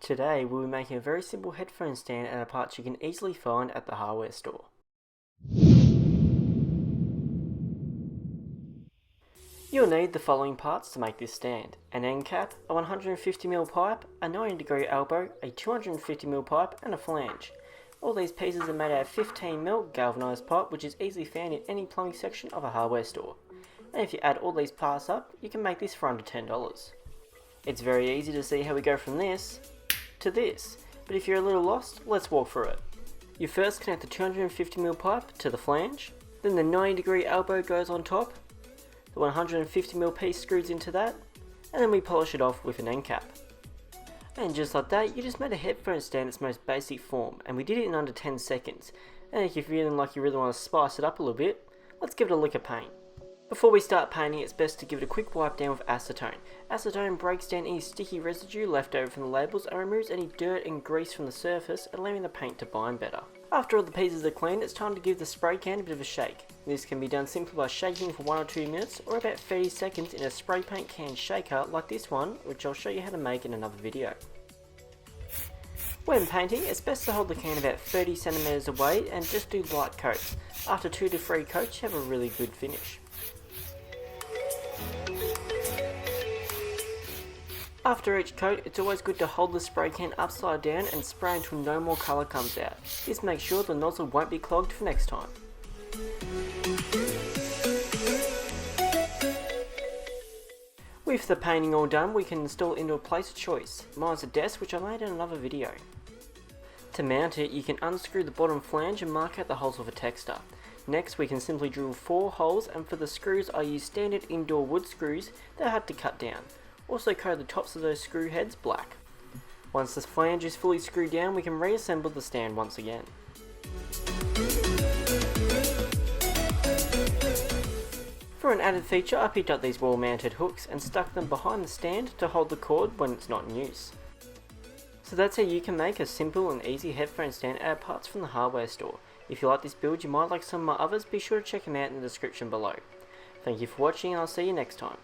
Today we'll be making a very simple headphone stand out of parts you can easily find at the hardware store. You'll need the following parts to make this stand: an end cap, a 150mm pipe, a 90° elbow, a 250mm pipe and a flange. All these pieces are made out of 15mm galvanised pipe, which is easily found in any plumbing section of a hardware store. And if you add all these parts up, you can make this for under $10. It's very easy to see how we go from this to this, but if you're a little lost, let's walk through it. You first connect the 250mm pipe to the flange, then the 90° elbow goes on top, the 150mm piece screws into that, and then we polish it off with an end cap. And just like that, you just made a headphone stand in its most basic form, and we did it in under 10 seconds. And if you're feeling like you really want to spice it up a little bit, let's give it a lick of paint. Before we start painting, it's best to give it a quick wipe down with acetone. Acetone breaks down any sticky residue left over from the labels and removes any dirt and grease from the surface, allowing the paint to bind better. After all the pieces are cleaned, it's time to give the spray can a bit of a shake. This can be done simply by shaking for 1 or 2 minutes, or about 30 seconds in a spray paint can shaker like this one, which I'll show you how to make in another video. When painting, it's best to hold the can about 30 cm away and just do light coats. After 2 to 3 coats, you have a really good finish. After each coat, it's always good to hold the spray can upside down and spray until no more colour comes out. This makes sure the nozzle won't be clogged for next time. With the painting all done, we can install it into a place of choice. Mine's a desk, which I made in another video. To mount it, you can unscrew the bottom flange and mark out the holes with a texter. Next, we can simply drill 4 holes, and for the screws I use standard indoor wood screws that are hard to cut down. Also coat the tops of those screw heads black. Once the flange is fully screwed down, we can reassemble the stand once again. For an added feature, I picked up these wall mounted hooks and stuck them behind the stand to hold the cord when it's not in use. So that's how you can make a simple and easy headphone stand out of parts from the hardware store. If you like this build, you might like some of my others, be sure to check them out in the description below. Thank you for watching, and I'll see you next time.